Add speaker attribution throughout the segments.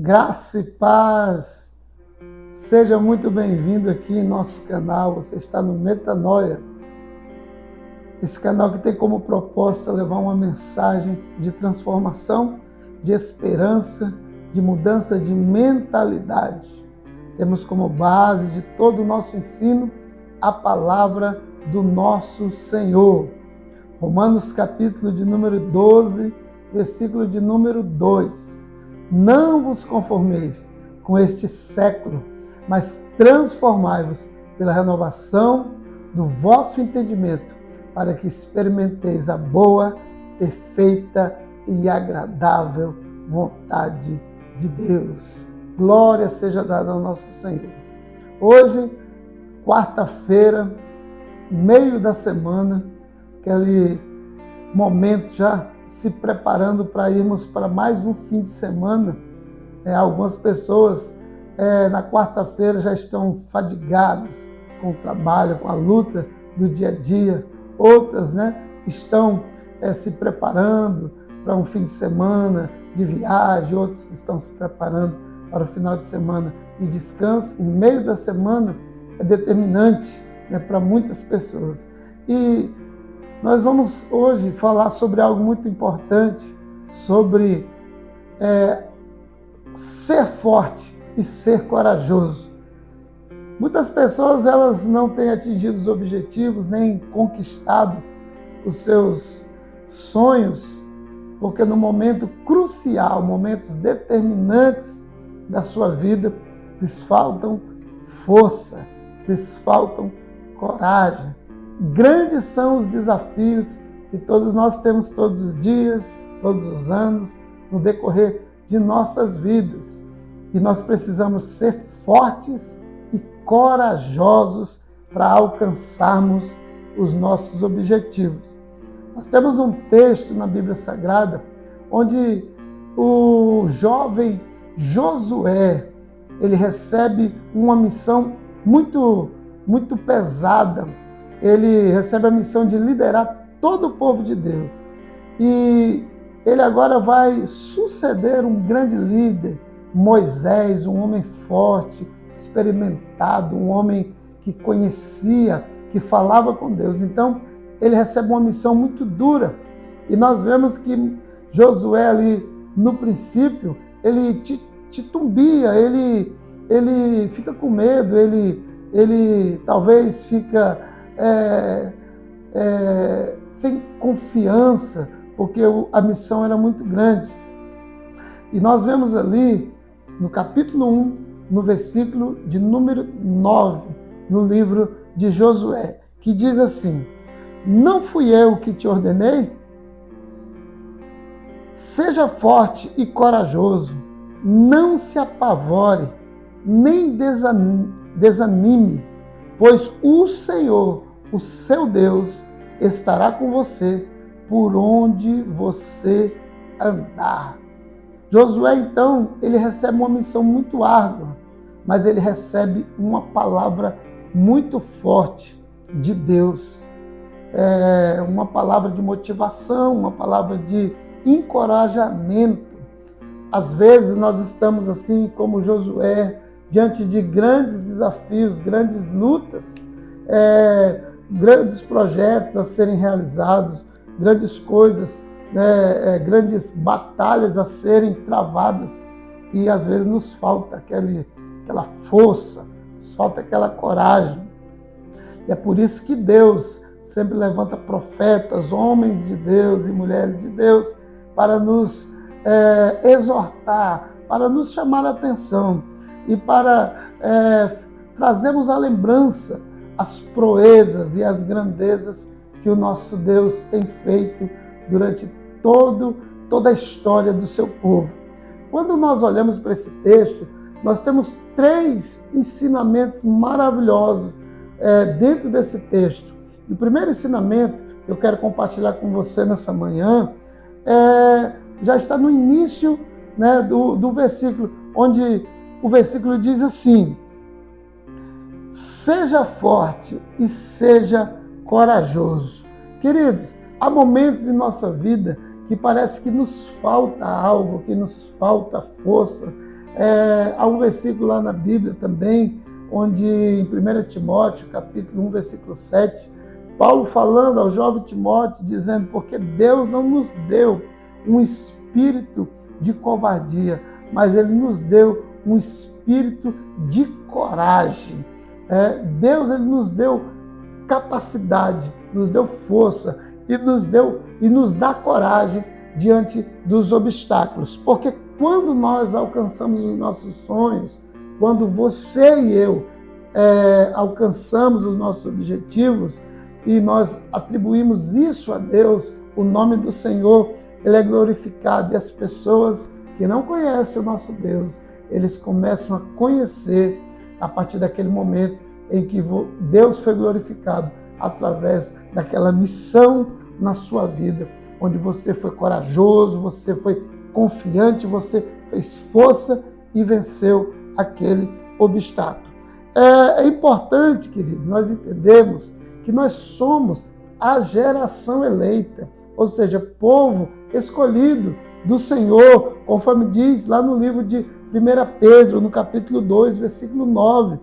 Speaker 1: Graça e paz, seja muito bem-vindo aqui em nosso canal. Você está no Metanoia, esse canal que tem como proposta levar uma mensagem de transformação, de esperança, de mudança de mentalidade. Temos como base de todo o nosso ensino a palavra do nosso Senhor. Romanos capítulo de número 12, versículo de número 2. Não vos conformeis com este século, mas transformai-vos pela renovação do vosso entendimento, para que experimenteis a boa, perfeita e agradável vontade de Deus. Glória seja dada ao nosso Senhor. Hoje, quarta-feira, meio da semana, aquele momento já se preparando para irmos para mais um fim de semana. Algumas pessoas na quarta-feira já estão fadigadas com o trabalho, com a luta do dia a dia. Outras estão se preparando para um fim de semana de viagem, outros estão se preparando para o final de semana de descanso. O meio da semana é determinante para muitas pessoas. E nós vamos hoje falar sobre algo muito importante, sobre ser forte e ser corajoso. Muitas pessoas elas não têm atingido os objetivos, nem conquistado os seus sonhos, porque no momento crucial, momentos determinantes da sua vida, lhes faltam força, lhes faltam coragem. Grandes são os desafios que todos nós temos todos os dias, todos os anos, no decorrer de nossas vidas. E nós precisamos ser fortes e corajosos para alcançarmos os nossos objetivos. Nós temos um texto na Bíblia Sagrada onde o jovem Josué, ele recebe uma missão muito pesada. Ele recebe a missão de liderar todo o povo de Deus. E ele agora vai suceder um grande líder, Moisés, um homem forte, experimentado, um homem que conhecia, que falava com Deus. Então, ele recebe uma missão muito dura. E nós vemos que Josué ali, no princípio, ele titubeia, ele fica com medo, ele talvez fica sem confiança, porque a missão era muito grande. E nós vemos ali, no capítulo 1, no versículo de número 9, no livro de Josué, que diz assim: não fui eu que te ordenei? Seja forte e corajoso, não se apavore, nem desanime, pois o Senhor, o seu Deus, estará com você por onde você andar. Josué, então, ele recebe uma missão muito árdua, mas ele recebe uma palavra muito forte de Deus. Uma palavra de motivação, uma palavra de encorajamento. Às vezes nós estamos assim como Josué, diante de grandes desafios, grandes lutas, grandes projetos a serem realizados, grandes coisas, grandes batalhas a serem travadas, e às vezes nos falta aquela força, nos falta aquela coragem. E é por isso que Deus sempre levanta profetas, homens de Deus e mulheres de Deus, para nos exortar, para nos chamar a atenção e para trazermos à lembrança as proezas e as grandezas que o nosso Deus tem feito durante toda a história do seu povo. Quando nós olhamos para esse texto, nós temos 3 ensinamentos maravilhosos dentro desse texto. E o primeiro ensinamento que eu quero compartilhar com você nessa manhã já está no início do versículo, onde o versículo diz assim: seja forte e seja corajoso. Queridos, há momentos em nossa vida que parece que nos falta algo, que nos falta força, Há um versículo lá na Bíblia também, onde em 1 Timóteo, capítulo 1, versículo 7, Paulo falando ao jovem Timóteo, dizendo, porque Deus não nos deu um espírito de covardia, mas Ele nos deu um espírito de coragem. Deus, Ele nos deu capacidade, nos deu força e nos dá coragem diante dos obstáculos. Porque quando nós alcançamos os nossos sonhos, quando você e eu alcançamos os nossos objetivos e nós atribuímos isso a Deus, o nome do Senhor, Ele é glorificado, e as pessoas que não conhecem o nosso Deus, eles começam a conhecer a partir daquele momento em que Deus foi glorificado através daquela missão na sua vida, onde você foi corajoso, você foi confiante, você fez força e venceu aquele obstáculo. É importante, querido, nós entendemos que nós somos a geração eleita, ou seja, povo escolhido do Senhor, conforme diz lá no livro de 1 Pedro, no capítulo 2, versículo 9.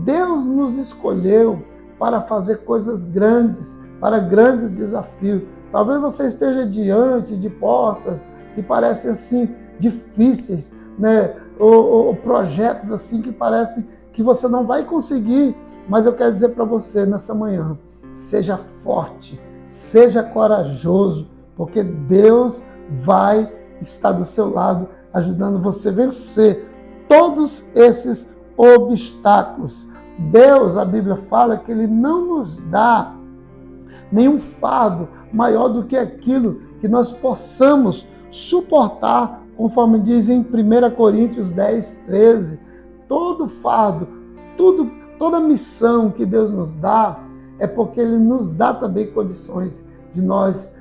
Speaker 1: Deus nos escolheu para fazer coisas grandes, para grandes desafios. Talvez você esteja diante de portas que parecem assim difíceis, né? Ou projetos assim que parecem que você não vai conseguir, mas eu quero dizer para você nessa manhã, seja forte, seja corajoso, porque Deus vai estar do seu lado, ajudando você a vencer todos esses obstáculos. Deus, a Bíblia fala que Ele não nos dá nenhum fardo maior do que aquilo que nós possamos suportar, conforme diz em 1 Coríntios 10, 13. Todo fardo, toda missão que Deus nos dá, é porque Ele nos dá também condições de nós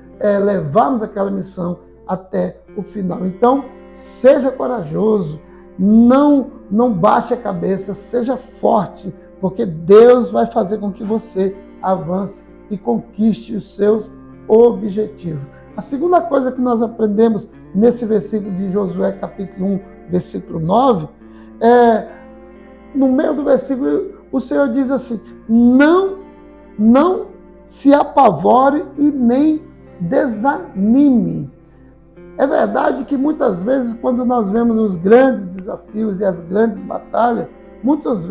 Speaker 1: levarmos aquela missão até o final. Então, seja corajoso, não baixe a cabeça, seja forte, porque Deus vai fazer com que você avance e conquiste os seus objetivos. A segunda coisa que nós aprendemos nesse versículo de Josué, capítulo 1, versículo 9, no meio do versículo, o Senhor diz assim, não se apavore e nem desanime. É verdade que muitas vezes, quando nós vemos os grandes desafios e as grandes batalhas, muitas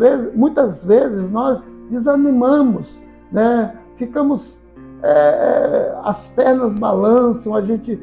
Speaker 1: vezes nós desanimamos, né? Ficamos, as pernas balançam, a gente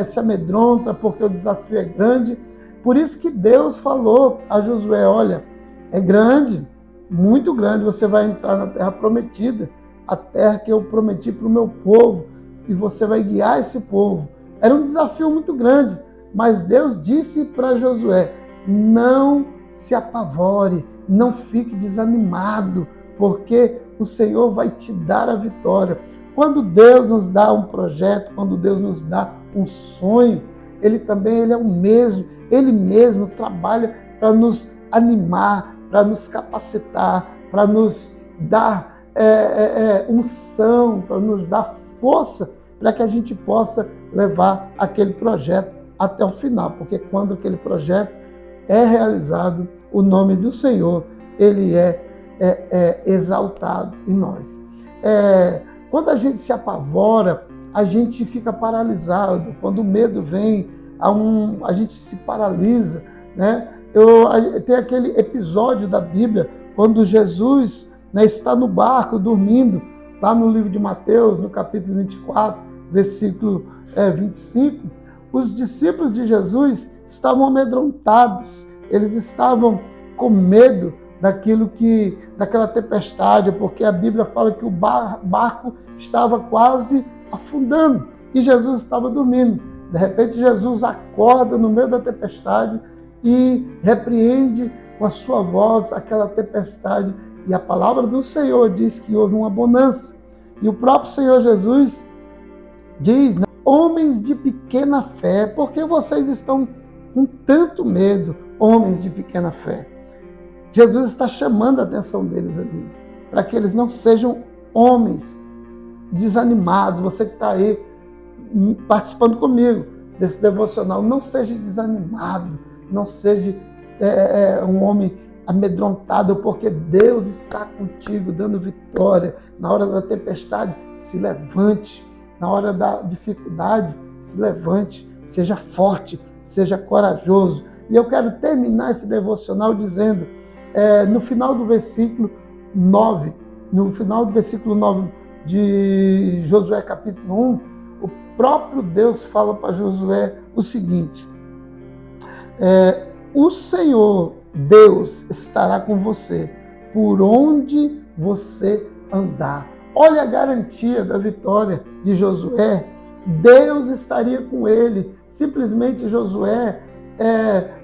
Speaker 1: se amedronta porque o desafio é grande. Por isso que Deus falou a Josué, olha, é grande, muito grande, você vai entrar na terra prometida, a terra que eu prometi para o meu povo, e você vai guiar esse povo. Era um desafio muito grande, mas Deus disse para Josué, não se apavore, não fique desanimado, porque o Senhor vai te dar a vitória. Quando Deus nos dá um projeto, quando Deus nos dá um sonho, Ele é o mesmo, Ele mesmo trabalha para nos animar, para nos capacitar, para nos dar unção, para nos dar força, para que a gente possa levar aquele projeto até o final, porque quando aquele projeto é realizado, o nome do Senhor, Ele é exaltado em nós. Quando a gente se apavora, a gente fica paralisado. Quando o medo vem, a gente se paralisa, né? Tem aquele episódio da Bíblia, quando Jesus, né, está no barco dormindo, lá no livro de Mateus, no capítulo 24, versículo 25, os discípulos de Jesus estavam amedrontados, eles estavam com medo daquela tempestade, porque a Bíblia fala que o barco estava quase afundando e Jesus estava dormindo. De repente Jesus acorda no meio da tempestade e repreende com a sua voz aquela tempestade, e a palavra do Senhor diz que houve uma bonança. E o próprio Senhor Jesus diz, homens de pequena fé, por que vocês estão com tanto medo, homens de pequena fé? Jesus está chamando a atenção deles ali, para que eles não sejam homens desanimados. Você que está aí participando comigo desse devocional, não seja desanimado, não seja um homem amedrontado, porque Deus está contigo, dando vitória. Na hora da tempestade, se levante. Na hora da dificuldade, se levante. Seja forte, seja corajoso. E eu quero terminar esse devocional dizendo, no final do versículo 9, de Josué capítulo 1, o próprio Deus fala para Josué o seguinte: o Senhor Deus estará com você por onde você andar. Olha a garantia da vitória de Josué. Deus estaria com ele. Simplesmente Josué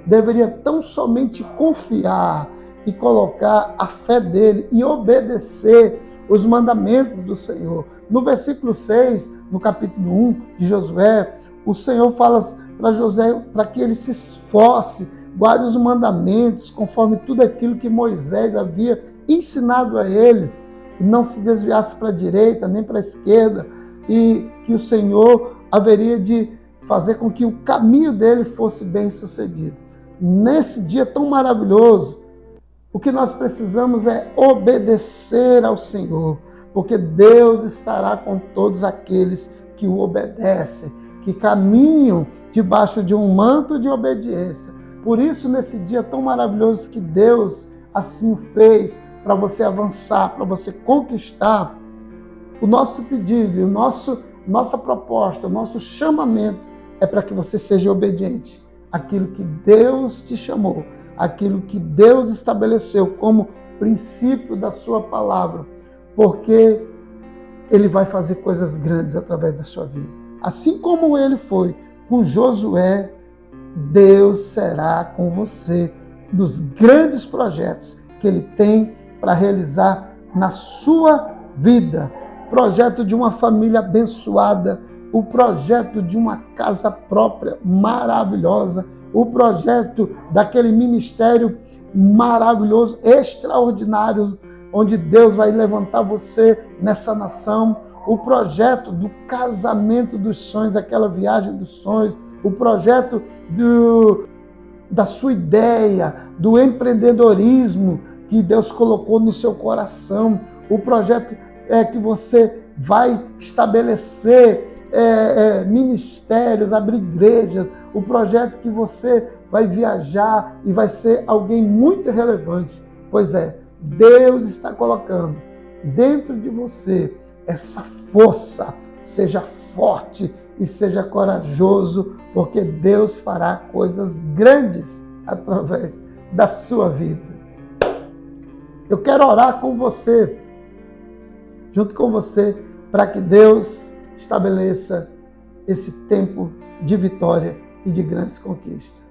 Speaker 1: deveria tão somente confiar e colocar a fé dele e obedecer os mandamentos do Senhor. No versículo 6, no capítulo 1 de Josué, o Senhor fala para Josué para que ele se esforce, guarde os mandamentos, conforme tudo aquilo que Moisés havia ensinado a ele, e não se desviasse para a direita nem para a esquerda, e que o Senhor haveria de fazer com que o caminho dele fosse bem sucedido. Nesse dia tão maravilhoso, o que nós precisamos é obedecer ao Senhor, porque Deus estará com todos aqueles que o obedecem, que caminham debaixo de um manto de obediência. Por isso, nesse dia tão maravilhoso que Deus assim fez para você avançar, para você conquistar, o nosso pedido, nossa proposta, o nosso chamamento é para que você seja obediente àquilo que Deus te chamou, aquilo que Deus estabeleceu como princípio da sua palavra, porque Ele vai fazer coisas grandes através da sua vida. Assim como Ele foi com Josué, Deus será com você nos grandes projetos que Ele tem para realizar na sua vida. Projeto de uma família abençoada, o projeto de uma casa própria maravilhosa, o projeto daquele ministério maravilhoso, extraordinário, onde Deus vai levantar você nessa nação, o projeto do casamento dos sonhos, aquela viagem dos sonhos, o projeto da sua ideia, do empreendedorismo que Deus colocou no seu coração, o projeto que você vai estabelecer ministérios, abrir igrejas, o projeto que você vai viajar e vai ser alguém muito relevante. Pois Deus está colocando dentro de você essa força. Seja forte e seja corajoso, porque Deus fará coisas grandes através da sua vida. Eu quero orar com você, junto com você, para que Deus estabeleça esse tempo de vitória e de grandes conquistas.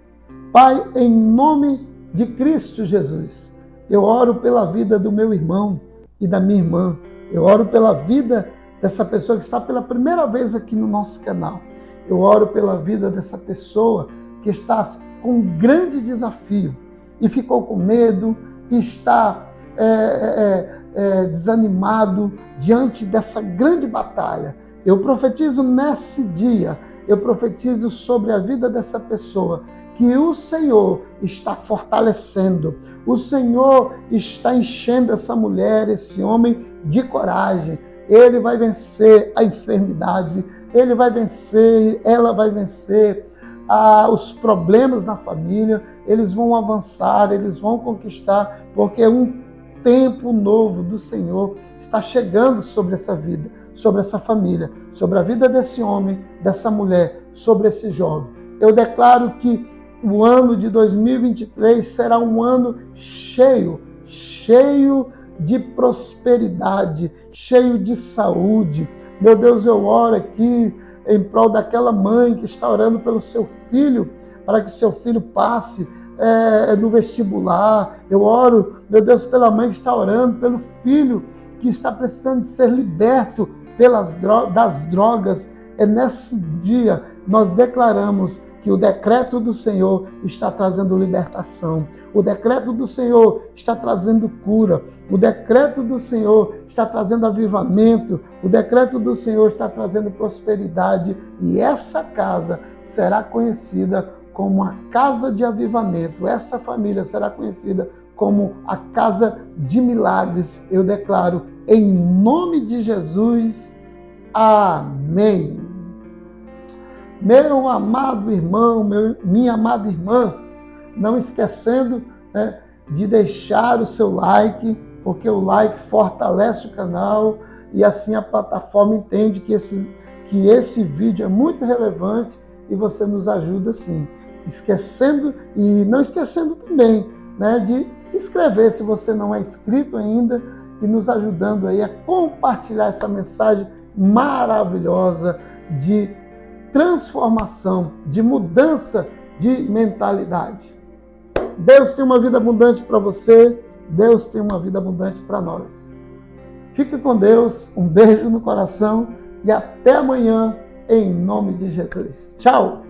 Speaker 1: Pai, em nome de Cristo Jesus, eu oro pela vida do meu irmão e da minha irmã. Eu oro pela vida dessa pessoa que está pela primeira vez aqui no nosso canal. Eu oro pela vida dessa pessoa que está com um grande desafio e ficou com medo e está desanimado diante dessa grande batalha. Eu profetizo nesse dia, eu profetizo sobre a vida dessa pessoa, que o Senhor está fortalecendo, o Senhor está enchendo essa mulher, esse homem de coragem. Ele vai vencer a enfermidade, ele vai vencer, ela vai vencer os problemas na família, eles vão avançar, eles vão conquistar, porque um tempo novo do Senhor está chegando sobre essa vida, sobre essa família, sobre a vida desse homem, dessa mulher, sobre esse jovem. Eu declaro que o ano de 2023 será um ano cheio de prosperidade, cheio de saúde. Meu Deus, eu oro aqui em prol daquela mãe que está orando pelo seu filho, para que seu filho passe no vestibular. Eu oro, meu Deus, pela mãe que está orando pelo filho que está precisando de ser liberto das drogas. Nesse dia nós declaramos que o decreto do Senhor está trazendo libertação, o decreto do Senhor está trazendo cura, o decreto do Senhor está trazendo avivamento, o decreto do Senhor está trazendo prosperidade, e essa casa será conhecida como a casa de avivamento. Essa família será conhecida como a casa de milagres. Eu declaro em nome de Jesus. Amém. Meu amado irmão, minha amada irmã, não esquecendo, né, de deixar o seu like, porque o like fortalece o canal e assim a plataforma entende que esse vídeo é muito relevante e você nos ajuda sim. Esquecendo e não esquecendo também, né, de se inscrever se você não é inscrito ainda e nos ajudando aí a compartilhar essa mensagem maravilhosa de transformação, de mudança de mentalidade. Deus tem uma vida abundante para você, Deus tem uma vida abundante para nós. Fique com Deus, um beijo no coração e até amanhã, em nome de Jesus. Tchau!